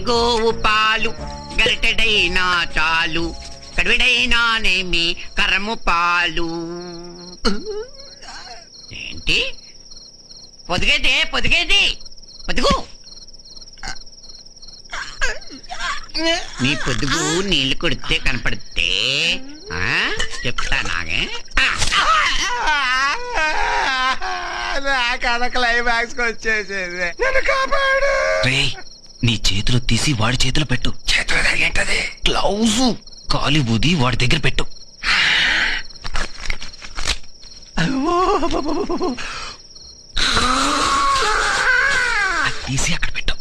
గోవు పాలు గరిటెడైనా చాలు కడివిడైనానేమి కరము పాలు. ఏంటి పొదిగేదే పొదిగేది పొదుగు నీ పొదుగు నీళ్లు కొడితే కనపడితే చెప్తా నాగే. కథ క్లైమాక్స్ వచ్చేసేది. నన్ను కాపాడు. నీ చేతులు తీసి వాడి చేతులు పెట్టు. చేతులు ఏంటది? గ్లౌజ్ కాలి బూది వాడి దగ్గర పెట్టు. తీసి అక్కడ పెట్టు.